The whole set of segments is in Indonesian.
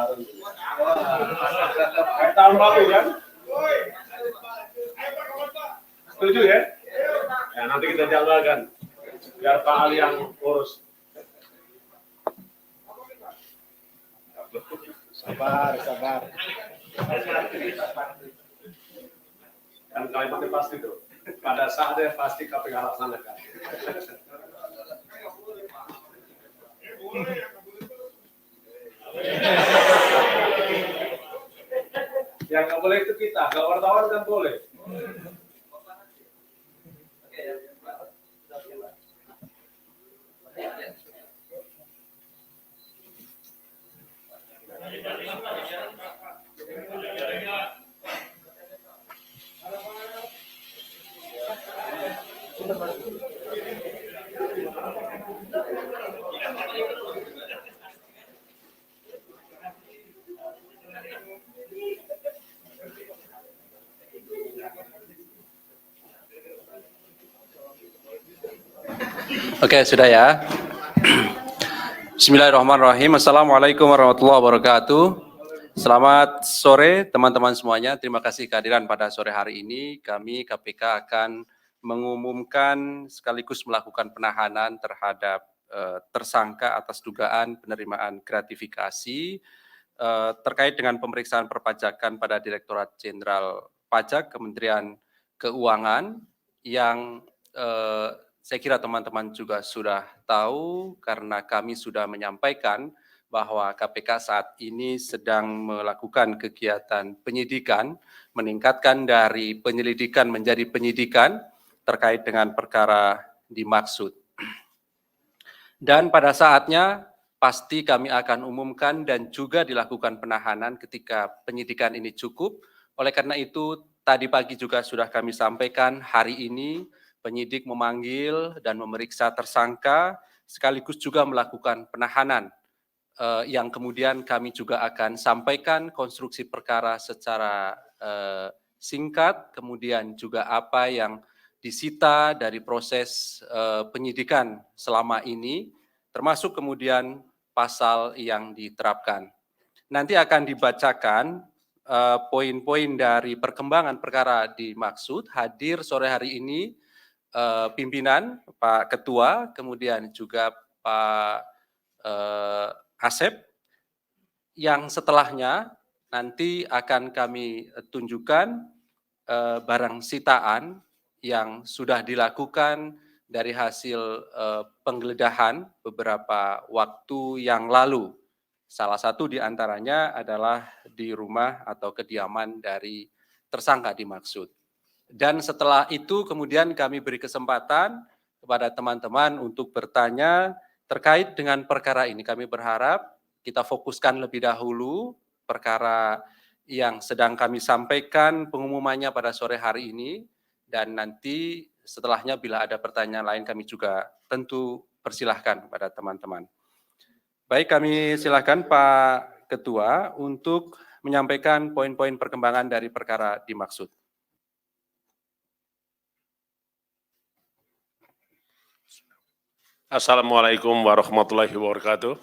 Lebaran. Tahun baru kan? Setuju ya? Ya nanti kita jadwalkan biar Pak Ali yang urus. Sabar. Kan kalimatnya pasti tuh. Pada saatnya pasti KPK laksanakan. Yang nggak boleh itu kita, kalau wartawan kan boleh. Oke, sudah ya. Bismillahirrahmanirrahim. Assalamualaikum warahmatullahi wabarakatuh. Selamat sore teman-teman semuanya. Terima kasih kehadiran pada sore hari ini. Kami KPK akan mengumumkan sekaligus melakukan penahanan terhadap tersangka atas dugaan penerimaan gratifikasi terkait dengan pemeriksaan perpajakan pada Direktorat Jenderal Pajak Kementerian Keuangan yang saya kira teman-teman juga sudah tahu karena kami sudah menyampaikan bahwa KPK saat ini sedang melakukan kegiatan penyidikan, meningkatkan dari penyelidikan menjadi penyidikan terkait dengan perkara dimaksud. Dan pada saatnya pasti kami akan umumkan dan juga dilakukan penahanan ketika penyidikan ini cukup. Oleh karena itu, tadi pagi juga sudah kami sampaikan hari ini penyidik memanggil dan memeriksa tersangka sekaligus juga melakukan penahanan yang kemudian kami juga akan sampaikan konstruksi perkara secara singkat, kemudian juga apa yang disita dari proses penyidikan selama ini, termasuk kemudian pasal yang diterapkan. Nanti akan dibacakan poin-poin dari perkembangan perkara dimaksud. Hadir sore hari ini pimpinan, Pak Ketua, kemudian juga Pak Asep, yang setelahnya nanti akan kami tunjukkan barang sitaan yang sudah dilakukan dari hasil penggeledahan beberapa waktu yang lalu. Salah satu di antaranya adalah di rumah atau kediaman dari tersangka dimaksud. Dan setelah itu kemudian kami beri kesempatan kepada teman-teman untuk bertanya terkait dengan perkara ini. Kami berharap kita fokuskan lebih dahulu perkara yang sedang kami sampaikan pengumumannya pada sore hari ini, dan nanti setelahnya bila ada pertanyaan lain kami juga tentu persilahkan kepada teman-teman. Baik, kami silakan Pak Ketua untuk menyampaikan poin-poin perkembangan dari perkara dimaksud. Assalamualaikum warahmatullahi wabarakatuh.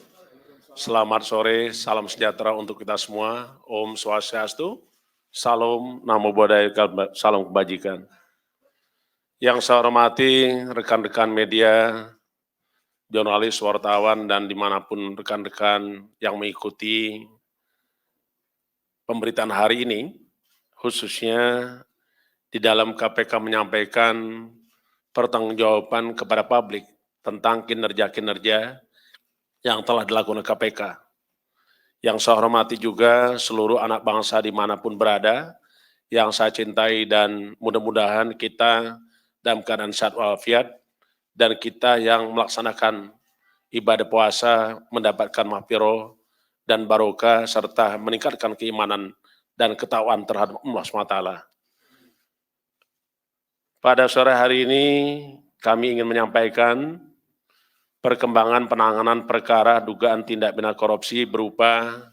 Selamat sore, salam sejahtera untuk kita semua. Om Swastiastu, Salam Namo Buddhaya, salam kebajikan. Yang saya hormati rekan-rekan media, jurnalis, wartawan, dan dimanapun rekan-rekan yang mengikuti pemberitaan hari ini, khususnya di dalam KPK menyampaikan pertanggungjawaban kepada publik tentang kinerja-kinerja yang telah dilakukan KPK. Yang saya hormati juga seluruh anak bangsa dimanapun berada, yang saya cintai, dan mudah-mudahan kita dalam keadaan sehat walafiat, dan kita yang melaksanakan ibadah puasa mendapatkan mahfirah dan barokah, serta meningkatkan keimanan dan ketakwaan terhadap Allah SWT. Pada sore hari ini kami ingin menyampaikan perkembangan penanganan perkara dugaan tindak pidana korupsi berupa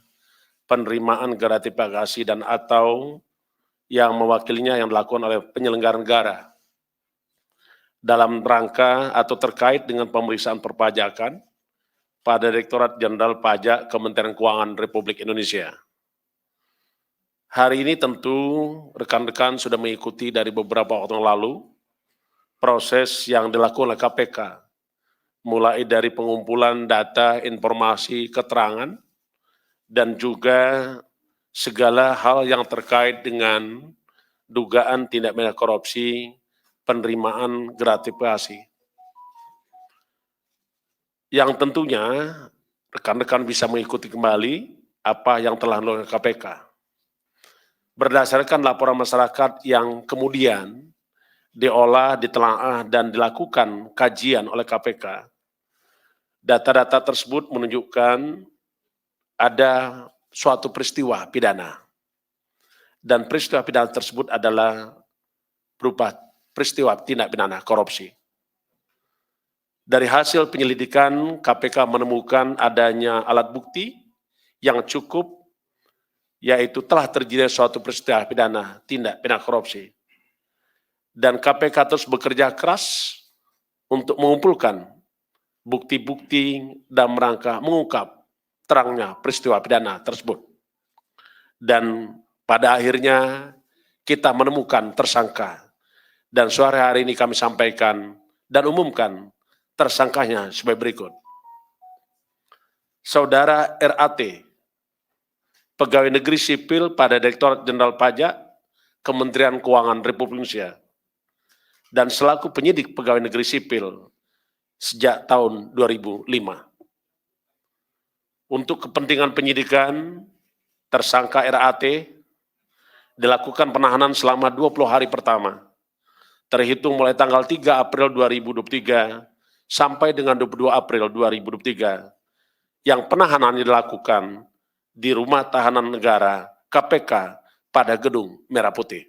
penerimaan gratifikasi dan atau yang mewakilinya yang dilakukan oleh penyelenggara negara dalam rangka atau terkait dengan pemeriksaan perpajakan pada Direktorat Jenderal Pajak Kementerian Keuangan Republik Indonesia. Hari ini tentu rekan-rekan sudah mengikuti dari beberapa waktu yang lalu proses yang dilakukan oleh KPK, mulai dari pengumpulan data, informasi, keterangan, dan juga segala hal yang terkait dengan dugaan tindak pidana korupsi, penerimaan gratifikasi. Yang tentunya rekan-rekan bisa mengikuti kembali apa yang telah dilakukan KPK. Berdasarkan laporan masyarakat yang kemudian diolah, ditelaah, dan dilakukan kajian oleh KPK, data-data tersebut menunjukkan ada suatu peristiwa pidana. Dan peristiwa pidana tersebut adalah berupa peristiwa tindak pidana korupsi. Dari hasil penyelidikan, KPK menemukan adanya alat bukti yang cukup, yaitu telah terjadi suatu peristiwa pidana tindak pidana korupsi. Dan KPK terus bekerja keras untuk mengumpulkan bukti-bukti dan rangka mengungkap terangnya peristiwa pidana tersebut. Dan pada akhirnya kita menemukan tersangka. Dan sore hari ini kami sampaikan dan umumkan tersangkanya sebagai berikut. Saudara RAT, Pegawai Negeri Sipil pada Direktorat Jenderal Pajak Kementerian Keuangan Republik Indonesia, dan selaku penyidik Pegawai Negeri Sipil sejak tahun 2005. Untuk kepentingan penyidikan, tersangka RAT dilakukan penahanan selama 20 hari pertama, terhitung mulai tanggal 3 April 2023 sampai dengan 22 April 2023, yang penahanannya dilakukan di Rumah Tahanan Negara KPK pada Gedung Merah Putih.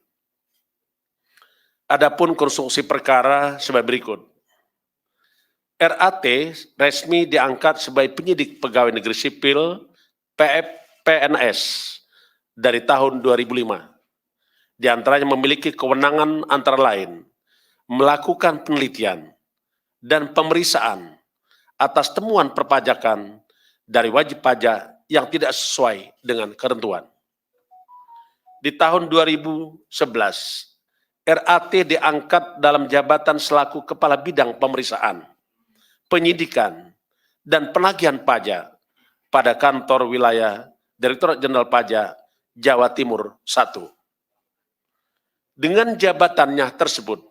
Adapun konstruksi perkara sebagai berikut. RAT resmi diangkat sebagai penyidik Pegawai Negeri Sipil PNS dari tahun 2005. Di antaranya memiliki kewenangan antara lain melakukan penelitian dan pemeriksaan atas temuan perpajakan dari wajib pajak yang tidak sesuai dengan ketentuan. Di tahun 2011, RAT diangkat dalam jabatan selaku Kepala Bidang Pemeriksaan, Penyidikan, dan Penagihan Pajak pada kantor wilayah Direktorat Jenderal Pajak Jawa Timur I. Dengan jabatannya tersebut,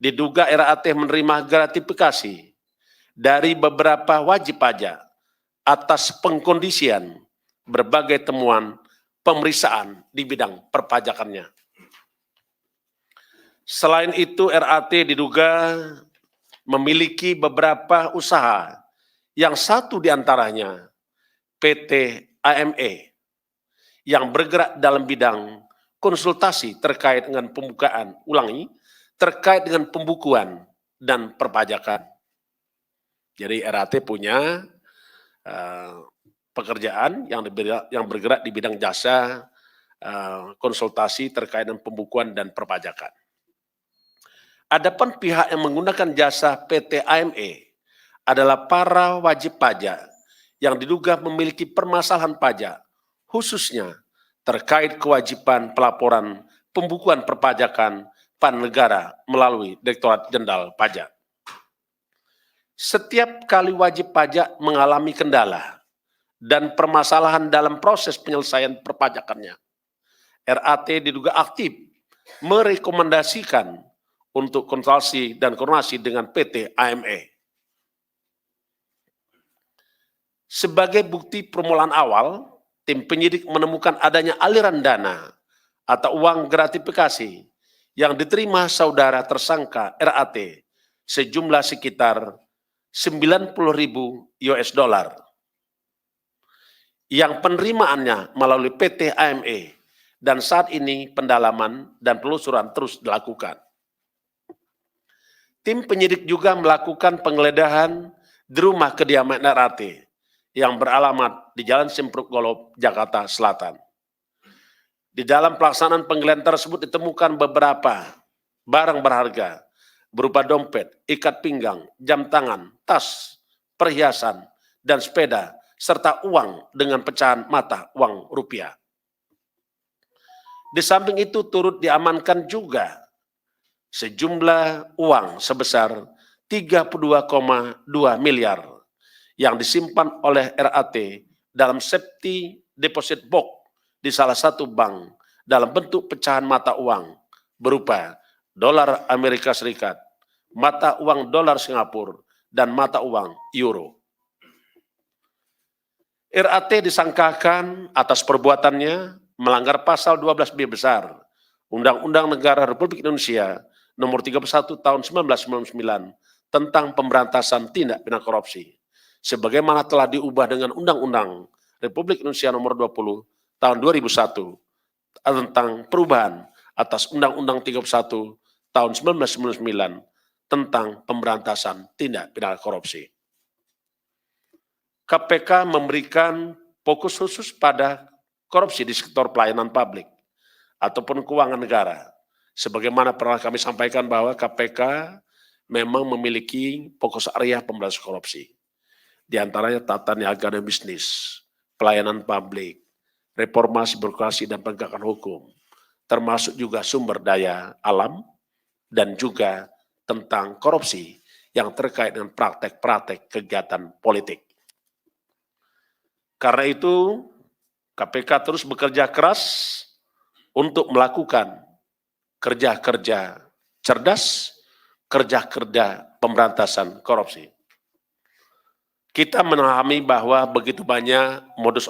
diduga RAT menerima gratifikasi dari beberapa wajib pajak atas pengkondisian berbagai temuan pemeriksaan di bidang perpajakannya. Selain itu, RAT diduga memiliki beberapa usaha, yang satu diantaranya PT AME, yang bergerak dalam bidang konsultasi terkait dengan terkait dengan pembukuan dan perpajakan. Jadi RAT punya pekerjaan yang bergerak di bidang jasa konsultasi terkait dengan pembukuan dan perpajakan. Adapun pihak yang menggunakan jasa PT AME adalah para wajib pajak yang diduga memiliki permasalahan pajak, khususnya terkait kewajiban pelaporan pembukuan perpajakan pada negara melalui Direktorat Jenderal Pajak. Setiap kali wajib pajak mengalami kendala dan permasalahan dalam proses penyelesaian perpajakannya, RAT diduga aktif merekomendasikan untuk konsultasi dan koordinasi dengan PT AME. Sebagai bukti permulaan awal, tim penyidik menemukan adanya aliran dana atau uang gratifikasi yang diterima saudara tersangka RAT sejumlah sekitar 90.000 US dollar yang penerimaannya melalui PT AME, dan saat ini pendalaman dan penelusuran terus dilakukan. Tim penyidik juga melakukan penggeledahan di rumah kediaman RAT yang beralamat di Jalan Simpruk Golob, Jakarta Selatan. Di dalam pelaksanaan penggeledahan tersebut ditemukan beberapa barang berharga berupa dompet, ikat pinggang, jam tangan, tas, perhiasan, dan sepeda, serta uang dengan pecahan mata uang rupiah. Di samping itu turut diamankan juga sejumlah uang sebesar 32,2 miliar yang disimpan oleh RAT dalam safety deposit box di salah satu bank dalam bentuk pecahan mata uang berupa dolar Amerika Serikat, mata uang dolar Singapura, dan mata uang euro. RAT disangkakan atas perbuatannya melanggar pasal 12B besar Undang-Undang Negara Republik Indonesia nomor 31 tahun 1999 tentang pemberantasan tindak pidana korupsi, sebagaimana telah diubah dengan Undang-Undang Republik Indonesia nomor 20 tahun 2001 tentang perubahan atas Undang-Undang 31 tahun 1999 tentang pemberantasan tindak pidana korupsi. KPK memberikan fokus khusus pada korupsi di sektor pelayanan publik ataupun keuangan negara. Sebagaimana pernah kami sampaikan bahwa KPK memang memiliki fokus area pemberantasan korupsi. Di antaranya tata niaga dan bisnis, pelayanan publik, reformasi birokrasi dan penegakan hukum, termasuk juga sumber daya alam, dan juga tentang korupsi yang terkait dengan praktek-praktek kegiatan politik. Karena itu, KPK terus bekerja keras untuk melakukan kerja-kerja cerdas, kerja-kerja pemberantasan korupsi. Kita memahami bahwa begitu banyak modus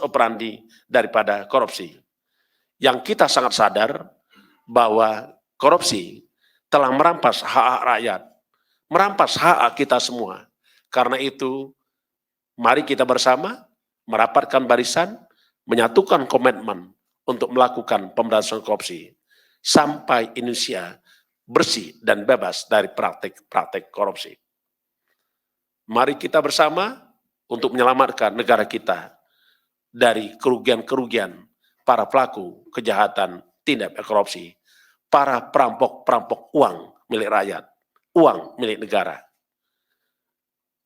operandi daripada korupsi. Yang kita sangat sadar bahwa korupsi telah merampas hak-hak rakyat, merampas hak kita semua. Karena itu, mari kita bersama merapatkan barisan, menyatukan komitmen untuk melakukan pemberantasan korupsi sampai Indonesia bersih dan bebas dari praktik-praktik korupsi. Mari kita bersama untuk menyelamatkan negara kita dari kerugian-kerugian para pelaku kejahatan tindak pidana korupsi, para perampok-perampok uang milik rakyat, uang milik negara.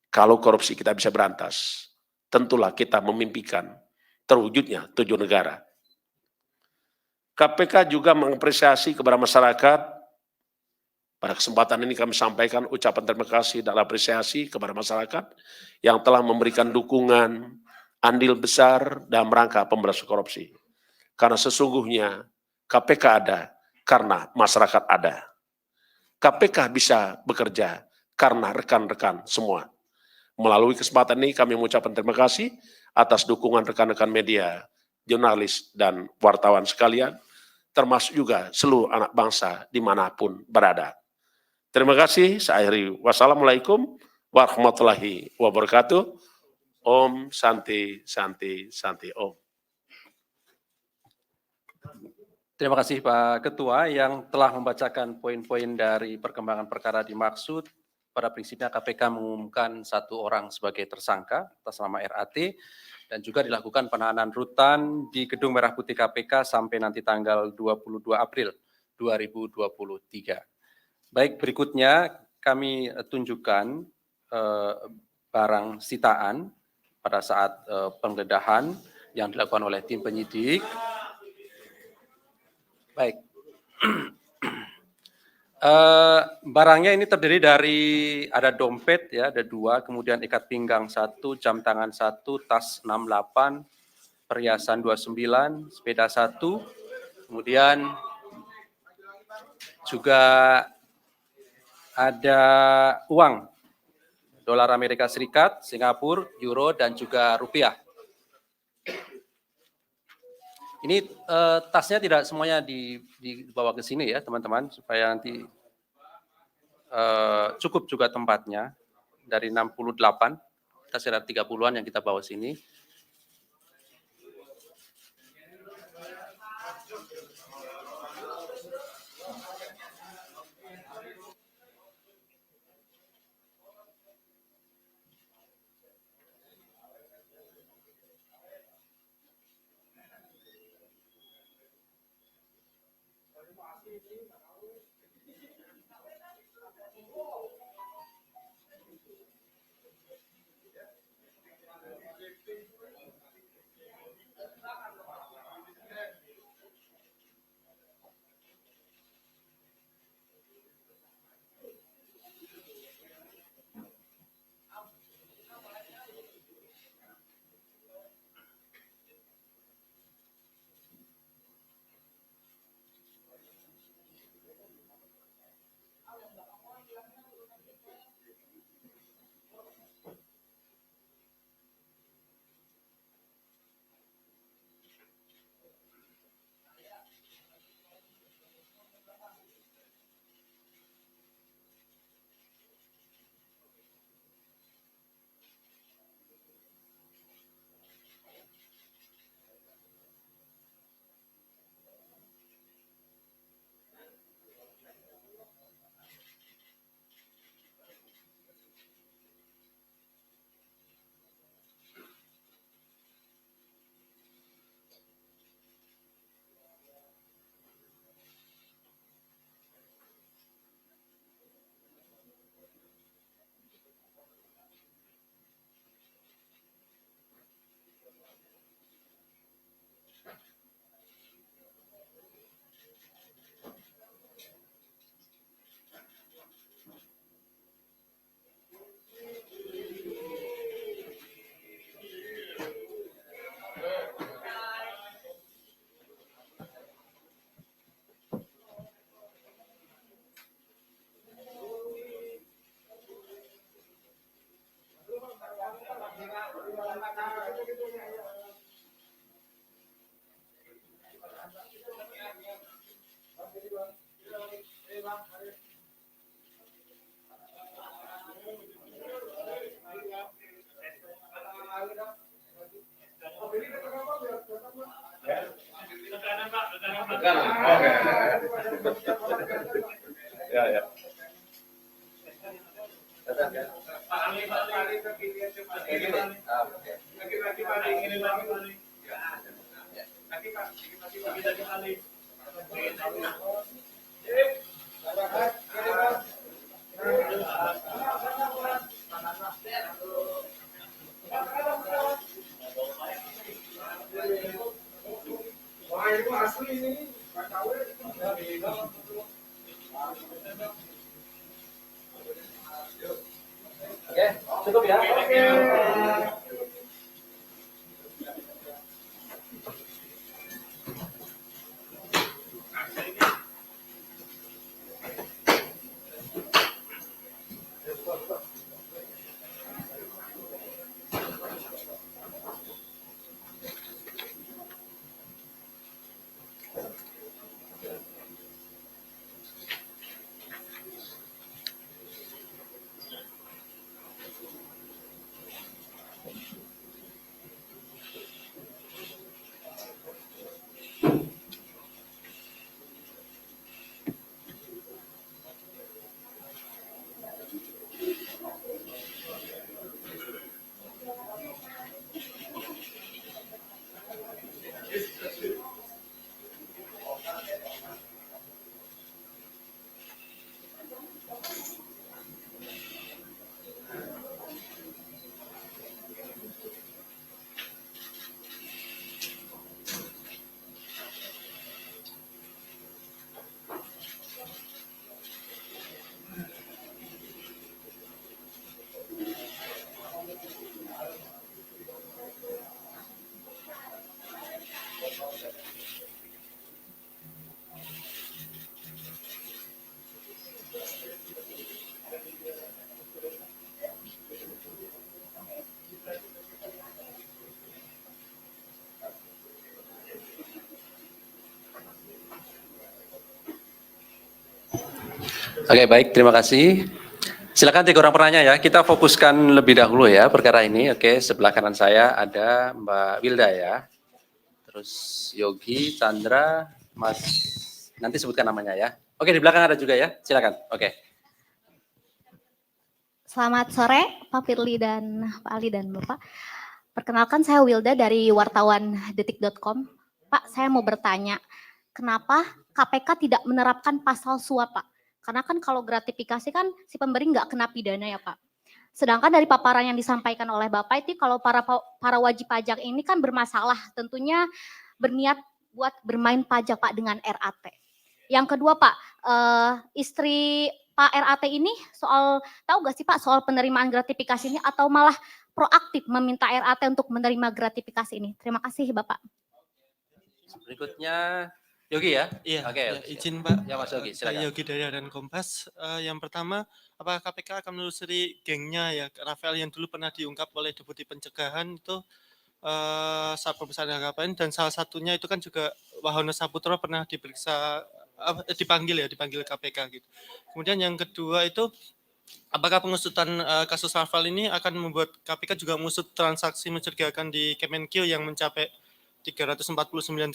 Kalau korupsi kita bisa berantas, tentulah kita memimpikan terwujudnya tujuan negara. KPK juga mengapresiasi kepada masyarakat. Pada kesempatan ini kami sampaikan ucapan terima kasih dan apresiasi kepada masyarakat yang telah memberikan dukungan, andil besar dalam rangka pemberantasan korupsi. Karena sesungguhnya KPK ada karena masyarakat ada. KPK bisa bekerja karena rekan-rekan semua. Melalui kesempatan ini kami mengucapkan terima kasih atas dukungan rekan-rekan media, jurnalis, dan wartawan sekalian, termasuk juga seluruh anak bangsa dimanapun berada. Terima kasih, saya akhiri. Wassalamualaikum warahmatullahi wabarakatuh. Om Santi Santi Santi Om. Terima kasih Pak Ketua yang telah membacakan poin-poin dari perkembangan perkara dimaksud. Pada prinsipnya KPK mengumumkan satu orang sebagai tersangka atas nama RAT dan juga dilakukan penahanan rutan di Gedung Merah Putih KPK sampai nanti tanggal 22 April 2023. Baik, berikutnya kami tunjukkan barang sitaan pada saat penggeledahan yang dilakukan oleh tim penyidik. Baik. Barangnya ini terdiri dari ada dompet ya, ada 2, kemudian ikat pinggang 1, jam tangan 1, tas 68, perhiasan 29, sepeda 1, kemudian juga ada uang dolar Amerika Serikat, Singapura, euro, dan juga rupiah. Ini tasnya tidak semuanya dibawa ke sini ya teman-teman, supaya nanti cukup juga tempatnya. Dari 68, kita sekitar 30-an yang kita bawa sini. Tekanan. Oke. Ya, ya. Oke, cukup ya. Oke. Oke, baik, terima kasih. Silakan tiga orang penanya ya. Kita fokuskan lebih dahulu ya perkara ini. Oke, sebelah kanan saya ada Mbak Wilda ya. Terus Yogi, Chandra, Mas, nanti sebutkan namanya ya. Oke, di belakang ada juga ya. Silakan. Oke. Selamat sore Pak Firly dan Pak Ali dan Bapak. Perkenalkan saya Wilda dari wartawan detik.com. Pak, saya mau bertanya, kenapa KPK tidak menerapkan pasal suap, Pak? Karena kan kalau gratifikasi kan si pemberi nggak kena pidana ya, Pak. Sedangkan dari paparan yang disampaikan oleh Bapak itu kalau para wajib pajak ini kan bermasalah, tentunya berniat buat bermain pajak Pak dengan RAT. Yang kedua Pak, istri Pak RAT ini tahu gak sih Pak soal penerimaan gratifikasi ini atau malah proaktif meminta RAT untuk menerima gratifikasi ini? Terima kasih Bapak. Berikutnya Yogi ya? Iya, Oke, ya, siap. izin Pak. Ya Mas Yogi, Saya silakan. Yogi dari Harian Kompas. Yang pertama, apakah KPK akan menelusuri gengnya ya Rafael yang dulu pernah diungkap oleh Deputi Pencegahan itu Satpol Besar KPN, dan salah satunya itu kan juga Wahono Saputro pernah diperiksa dipanggil KPK gitu. Kemudian yang kedua itu apakah pengusutan kasus Rafael ini akan membuat KPK juga mengusut transaksi mencurigakan di Kemenkeu yang mencapai 349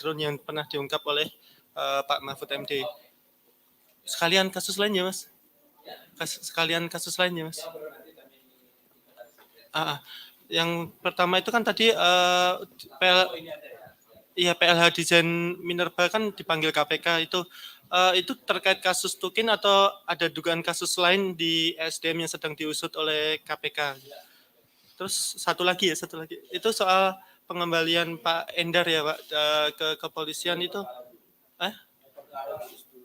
triliun yang pernah diungkap oleh Pak Mahfud MD. Sekalian kasus lainnya, Mas. Sekalian kasus lainnya, Mas. Yang pertama itu kan tadi PLH Desain Minerba kan dipanggil KPK itu terkait kasus Tukin atau ada dugaan kasus lain di SDM yang sedang diusut oleh KPK. Terus satu lagi itu soal pengembalian Pak Endar ya Pak ke kepolisian itu.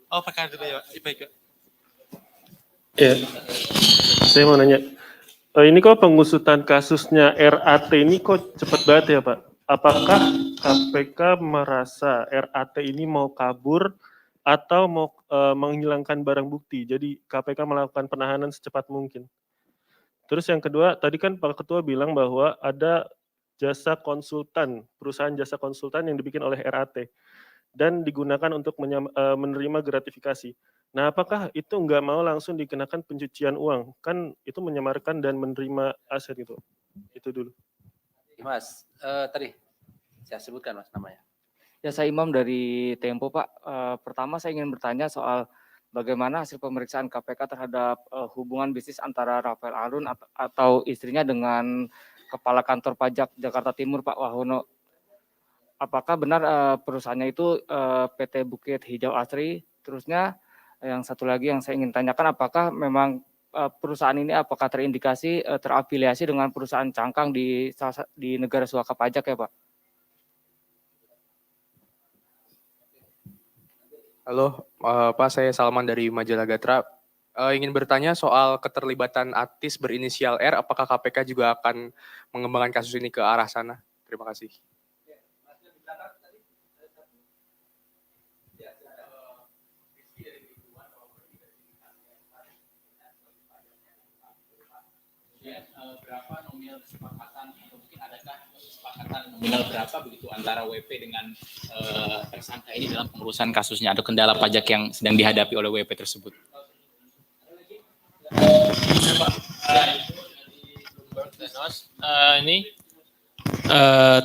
Oh perkara dulu ya Pak. Baik Pak. Ya, saya mau nanya. Ini kok pengusutan kasusnya RAT ini kok cepat banget ya Pak? Apakah KPK merasa RAT ini mau kabur atau mau menghilangkan barang bukti? Jadi KPK melakukan penahanan secepat mungkin. Terus yang kedua, tadi kan Pak Ketua bilang bahwa ada jasa konsultan, perusahaan jasa konsultan yang dibikin oleh RAT dan digunakan untuk menerima gratifikasi. Nah, apakah itu nggak mau langsung dikenakan pencucian uang? Kan itu menyamarkan dan menerima aset itu. Itu dulu. Mas, tadi saya sebutkan Mas namanya. Ya, saya Imam dari Tempo Pak. Pertama saya ingin bertanya soal bagaimana hasil pemeriksaan KPK terhadap hubungan bisnis antara Rafael Alun atau istrinya dengan Kepala Kantor Pajak Jakarta Timur Pak Wahono. Apakah benar perusahaannya itu PT Bukit Hijau Asri? Terusnya yang satu lagi yang saya ingin tanyakan, apakah memang perusahaan ini apakah terindikasi terafiliasi dengan perusahaan cangkang di negara suaka pajak ya Pak? Halo, Pak, saya Salman dari Majalah Gatra. Ingin bertanya soal keterlibatan artis berinisial R, apakah KPK juga akan mengembangkan kasus ini ke arah sana? Terima kasih. Berapa nominal kesepakatan atau mungkin adakah kesepakatan nominal berapa begitu antara WP dengan tersangka ini dalam pengurusan kasusnya atau kendala pajak yang sedang dihadapi oleh WP tersebut?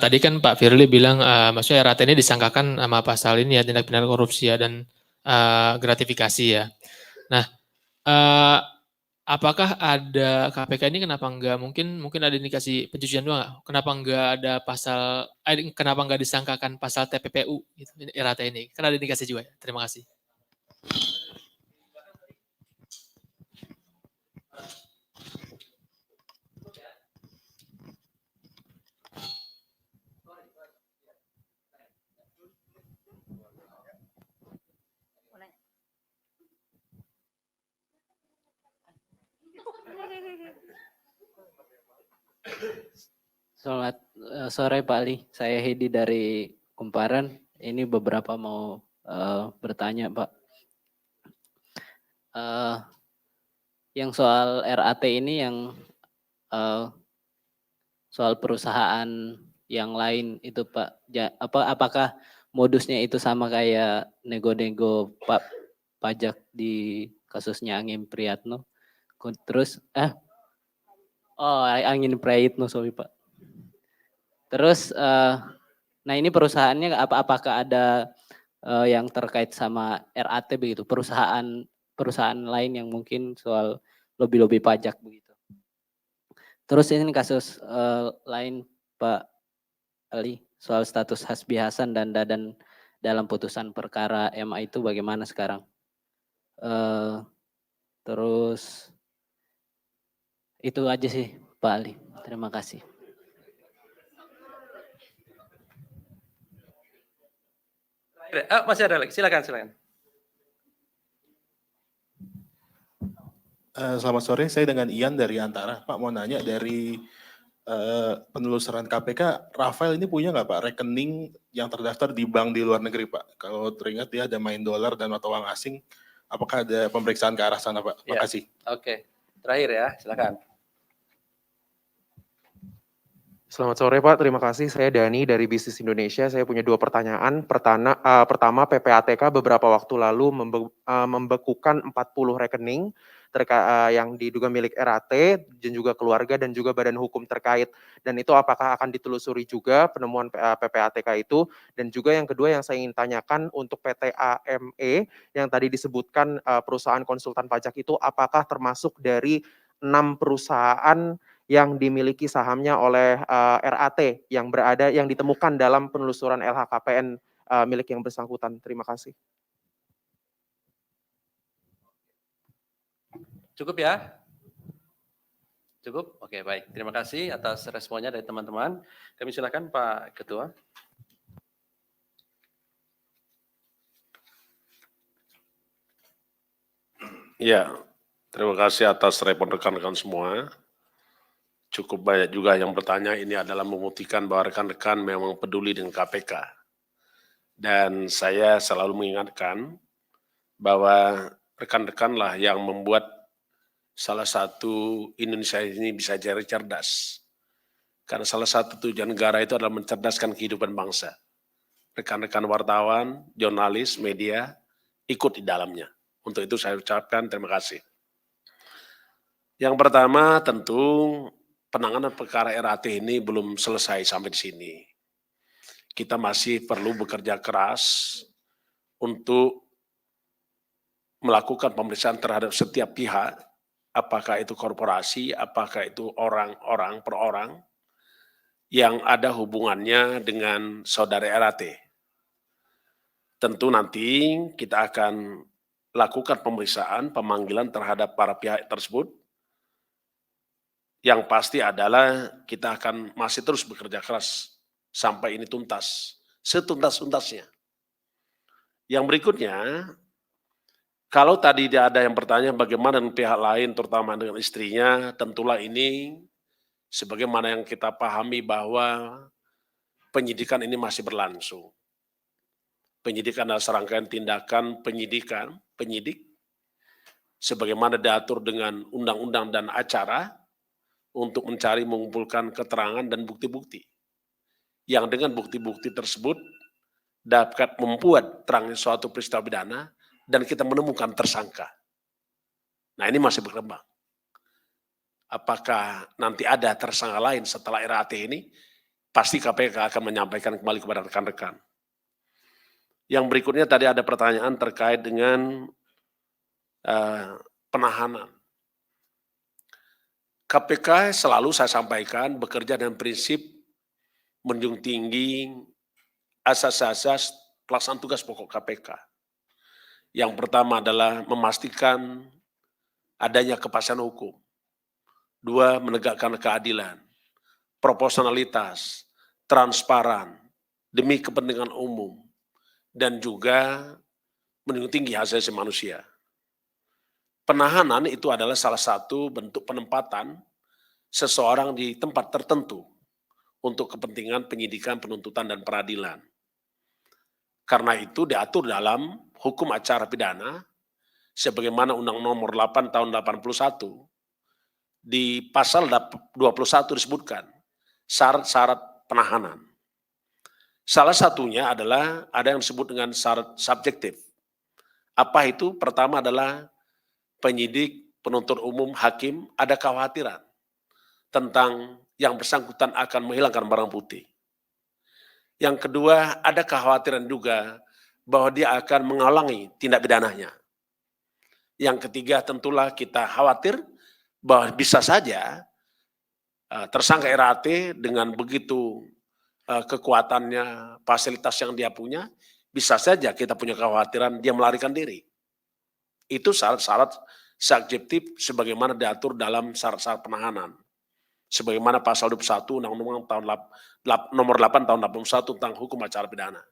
Tadi kan Pak Firly bilang maksudnya RAT ini disangkakan sama pasal ini ya, tindak pidana korupsi ya, dan gratifikasi ya. Nah, apakah ada KPK ini kenapa enggak mungkin ada indikasi pencucian uang nggak? Kenapa enggak ada pasal kenapa enggak disangkakan pasal TPPU gitu, RAT ini? Kan ada indikasi juga ya. Terima kasih. Selamat sore Pak Ali, saya Hedi dari Kumparan. Ini beberapa mau bertanya Pak. Yang soal RAT ini yang soal perusahaan yang lain itu Pak, apakah modusnya itu sama kayak nego-nego pajak di kasusnya Angin Priyatno? Terus Angin Prayitno, sorry Pak. Terus, nah ini perusahaannya apakah ada yang terkait sama RAT begitu, perusahaan lain yang mungkin soal lobby pajak begitu. Terus ini kasus lain Pak Ali, soal status Hasbi Hasan dan Dadan dalam putusan perkara MA itu bagaimana sekarang? Terus Itu aja sih Pak Ali. Terima kasih. Masih ada lagi, silakan. Selamat sore, saya dengan Ian dari Antara. Pak mau nanya dari penelusuran KPK, Rafael ini punya nggak Pak rekening yang terdaftar di bank di luar negeri Pak? Kalau teringat dia ada main dolar dan mata uang asing, apakah ada pemeriksaan ke arah sana Pak? Ya. Makasih. Oke, terakhir ya, silakan. Selamat sore Pak, terima kasih. Saya Dani dari Bisnis Indonesia. Saya punya 2 pertanyaan. Pertama, PPATK beberapa waktu lalu membekukan 40 rekening yang diduga milik RAT dan juga keluarga dan juga badan hukum terkait. Dan itu apakah akan ditelusuri juga penemuan PPATK itu? Dan juga yang kedua yang saya ingin tanyakan untuk PT AME yang tadi disebutkan perusahaan konsultan pajak itu apakah termasuk dari 6 perusahaan yang dimiliki sahamnya oleh RAT yang ditemukan dalam penelusuran LHKPN milik yang bersangkutan. Terima kasih. Cukup ya? Cukup? Oke, baik. Terima kasih atas responnya dari teman-teman. Kami silakan Pak Ketua. Ya, terima kasih atas respon rekan-rekan semua. Cukup banyak juga yang bertanya, ini adalah membuktikan bahwa rekan-rekan memang peduli dengan KPK. Dan saya selalu mengingatkan bahwa rekan-rekanlah yang membuat salah satu Indonesia ini bisa jadi cerdas. Karena salah satu tujuan negara itu adalah mencerdaskan kehidupan bangsa. Rekan-rekan wartawan, jurnalis, media ikut di dalamnya. Untuk itu saya ucapkan terima kasih. Yang pertama tentu penanganan perkara RAT ini belum selesai sampai di sini. Kita masih perlu bekerja keras untuk melakukan pemeriksaan terhadap setiap pihak, apakah itu korporasi, apakah itu orang-orang per orang, yang ada hubungannya dengan saudara RAT. Tentu nanti kita akan lakukan pemeriksaan, pemanggilan terhadap para pihak tersebut. Yang pasti adalah kita akan masih terus bekerja keras sampai ini tuntas, setuntas-tuntasnya. Yang berikutnya, kalau tadi ada yang bertanya bagaimana dengan pihak lain, terutama dengan istrinya, tentulah ini sebagaimana yang kita pahami bahwa penyidikan ini masih berlangsung. Penyidikan adalah serangkaian tindakan penyidik, sebagaimana diatur dengan undang-undang dan acara, untuk mencari mengumpulkan keterangan dan bukti-bukti. Yang dengan bukti-bukti tersebut dapat membuat terangnya suatu peristiwa pidana dan kita menemukan tersangka. Nah ini masih berkembang. Apakah nanti ada tersangka lain setelah RAT ini? Pasti KPK akan menyampaikan kembali kepada rekan-rekan. Yang berikutnya tadi ada pertanyaan terkait dengan penahanan. KPK selalu saya sampaikan bekerja dengan prinsip menjunjung tinggi asas-asas pelaksanaan tugas pokok KPK. Yang pertama adalah memastikan adanya kepastian hukum. 2, menegakkan keadilan, proporsionalitas, transparan, demi kepentingan umum, dan juga menjunjung tinggi hak asasi manusia. Penahanan itu adalah salah satu bentuk penempatan seseorang di tempat tertentu untuk kepentingan penyidikan, penuntutan, dan peradilan. Karena itu diatur dalam hukum acara pidana, sebagaimana Undang Nomor 8 Tahun 81, di pasal 21 disebutkan syarat-syarat penahanan. Salah satunya adalah ada yang disebut dengan syarat subjektif. Apa itu? Pertama adalah penyidik, penuntut umum, hakim ada kekhawatiran tentang yang bersangkutan akan menghilangkan barang bukti. Yang kedua, ada kekhawatiran juga bahwa dia akan menghalangi tindak pidananya. Yang ketiga, tentulah kita khawatir bahwa bisa saja tersangka RAT dengan begitu kekuatannya, fasilitas yang dia punya, bisa saja kita punya kekhawatiran dia melarikan diri. Itu syarat-syarat subjektif sebagaimana diatur dalam syarat-syarat penahanan. Sebagaimana pasal 21 Undang-Undang nomor 8 tahun 81 tentang hukum acara pidana.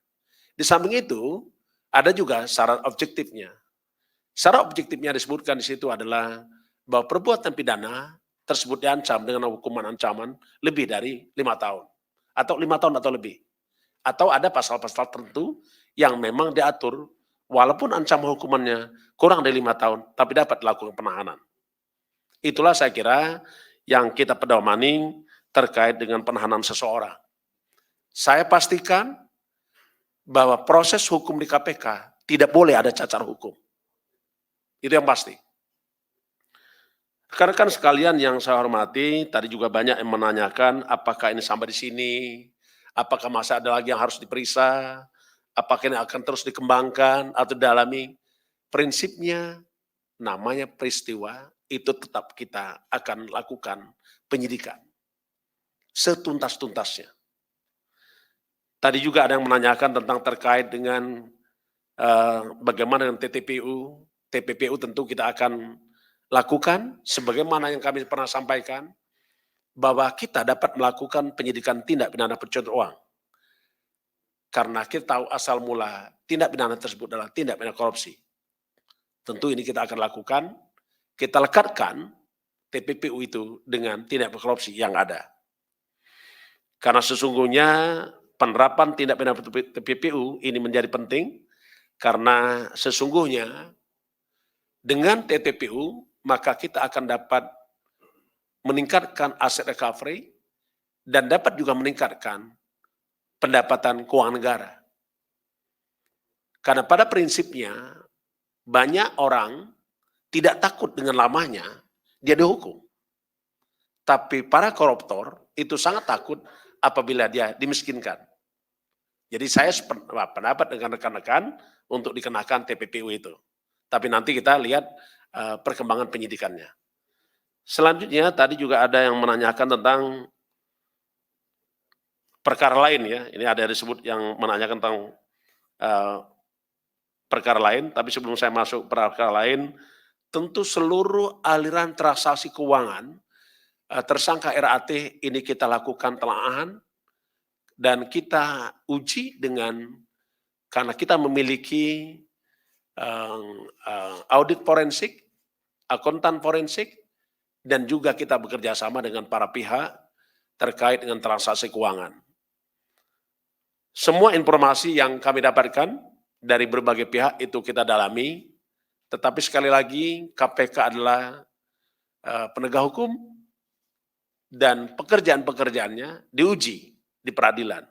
Di samping itu, ada juga syarat objektifnya. Syarat objektifnya disebutkan di situ adalah bahwa perbuatan pidana tersebut diancam dengan hukuman ancaman lebih dari 5 tahun. Atau 5 tahun atau lebih. Atau ada pasal-pasal tertentu yang memang diatur walaupun ancaman hukumannya kurang dari 5 tahun, tapi dapat dilakukan penahanan. Itulah saya kira yang kita pedomani terkait dengan penahanan seseorang. Saya pastikan bahwa proses hukum di KPK tidak boleh ada cacat hukum. Itu yang pasti. Rekan-rekan sekalian yang saya hormati, tadi juga banyak yang menanyakan apakah ini sampai di sini, apakah masih ada lagi yang harus diperiksa, apakah ini akan terus dikembangkan atau didalami. Prinsipnya namanya peristiwa itu tetap kita akan lakukan penyidikan setuntas-tuntasnya. Tadi juga ada yang menanyakan tentang terkait dengan bagaimana dengan TPPU. TPPU tentu kita akan lakukan sebagaimana yang kami pernah sampaikan bahwa kita dapat melakukan penyidikan tindak pidana pencucian uang. Karena kita tahu asal mula tindak pidana tersebut adalah tindak pidana korupsi. Tentu ini kita akan lakukan, kita lekatkan TPPU itu dengan tindak pidana korupsi yang ada. Karena sesungguhnya penerapan tindak pidana TPPU ini menjadi penting karena sesungguhnya dengan TPPU maka kita akan dapat meningkatkan aset recovery dan dapat juga meningkatkan pendapatan keuangan negara. Karena pada prinsipnya banyak orang tidak takut dengan lamanya dia dihukum. Tapi para koruptor itu sangat takut apabila dia dimiskinkan. Jadi saya pendapat dengan rekan-rekan untuk dikenakan TPPU itu. Tapi nanti kita lihat perkembangan penyidikannya. Selanjutnya tadi juga ada yang menanyakan tentang perkara lain ya. Ini ada yang disebut yang menanyakan tentang perkara lain. Tapi sebelum saya masuk perkara lain, tentu seluruh aliran transaksi keuangan tersangka RAT ini kita lakukan telaahan dan kita uji dengan karena kita memiliki audit forensik, akuntan forensik, dan juga kita bekerja sama dengan para pihak terkait dengan transaksi keuangan. Semua informasi yang kami dapatkan dari berbagai pihak itu kita dalami, tetapi sekali lagi KPK adalah penegak hukum dan pekerjaan-pekerjaannya diuji di peradilan.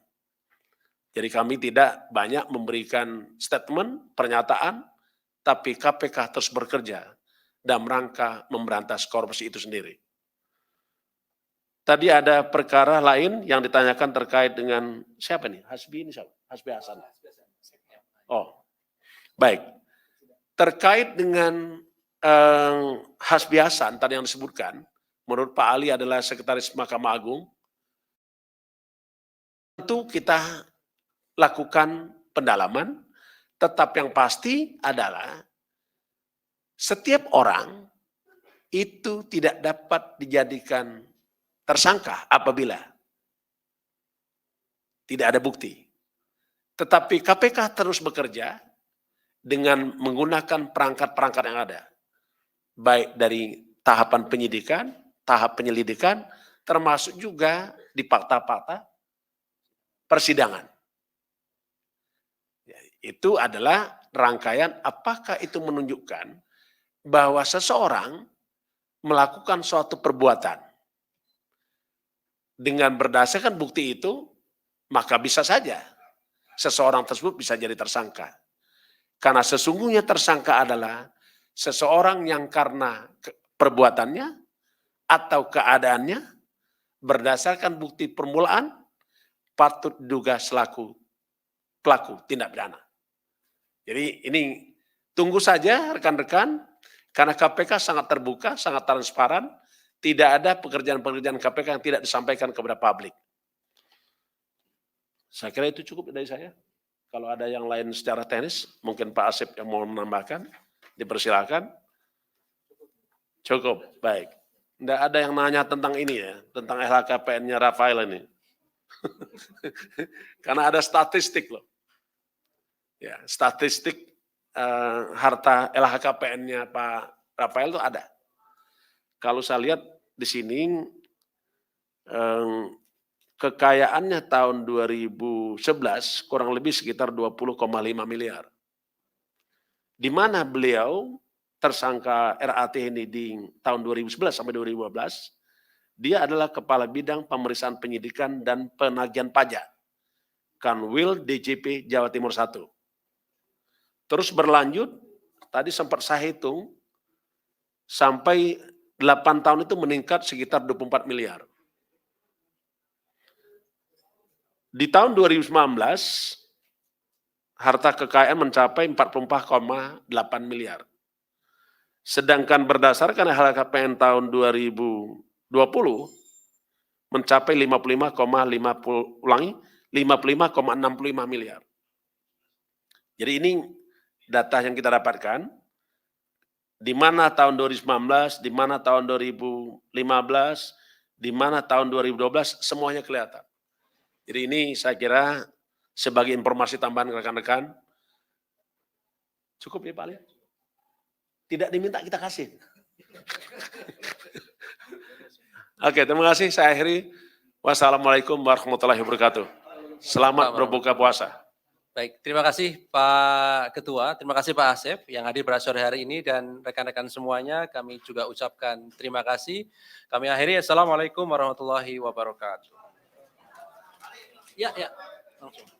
Jadi kami tidak banyak memberikan statement, pernyataan, tapi KPK terus bekerja dalam rangka memberantas korupsi itu sendiri. Tadi ada perkara lain yang ditanyakan terkait dengan siapa nih? Hasbi ini siapa? Hasbi Hasan. Oh, baik. Terkait dengan Hasbi Hasan tadi yang disebutkan, menurut Pak Ali adalah Sekretaris Mahkamah Agung. Tentu kita lakukan pendalaman, tetap yang pasti adalah setiap orang itu tidak dapat dijadikan tersangka apabila tidak ada bukti. Tetapi KPK terus bekerja dengan menggunakan perangkat-perangkat yang ada. Baik dari tahapan penyidikan, tahap penyelidikan, termasuk juga di fakta-fakta persidangan. Itu adalah rangkaian apakah itu menunjukkan bahwa seseorang melakukan suatu perbuatan. Dengan berdasarkan bukti itu, maka bisa saja seseorang tersebut bisa jadi tersangka. Karena sesungguhnya tersangka adalah seseorang yang karena perbuatannya atau keadaannya berdasarkan bukti permulaan patut diduga selaku pelaku tindak pidana. Jadi ini tunggu saja rekan-rekan, karena KPK sangat terbuka, sangat transparan, tidak ada pekerjaan-pekerjaan KPK yang tidak disampaikan kepada publik. Saya kira itu cukup dari saya. Kalau ada yang lain secara teknis, mungkin Pak Asep yang mau menambahkan, dipersilakan. Cukup, baik. Tidak ada yang nanya tentang ini ya, tentang LHKPN-nya Rafael ini. Karena ada statistik loh. Ya, statistik harta LHKPN-nya Pak Rafael itu ada. Kalau saya lihat di sini kekayaannya tahun 2011 kurang lebih sekitar 20,5 miliar. Di mana beliau tersangka RAT ini di tahun 2011 sampai 2015, dia adalah Kepala Bidang Pemeriksaan Penyidikan dan Penagihan Pajak, Kanwil DJP Jawa Timur 1. Terus berlanjut, tadi sempat saya hitung, sampai 8 tahun itu meningkat sekitar 24 miliar. Di tahun 2019, harta kekayaan mencapai 44,8 miliar. Sedangkan berdasarkan LHKPN tahun 2020 mencapai 55,65 miliar. Jadi ini data yang kita dapatkan, di mana tahun 2019, di mana tahun 2015, di mana tahun 2012, semuanya kelihatan. Jadi ini saya kira sebagai informasi tambahan ke rekan-rekan, cukup ya Pak Ali? Tidak diminta kita kasih. Oke, terima kasih. Saya akhiri. Wassalamualaikum warahmatullahi wabarakatuh. Selamat berbuka puasa. Baik, terima kasih Pak Ketua, terima kasih Pak Asep yang hadir pada sore hari ini dan rekan-rekan semuanya. Kami juga ucapkan terima kasih. Kami akhiri. Assalamualaikum warahmatullahi wabarakatuh. Ya, langsung.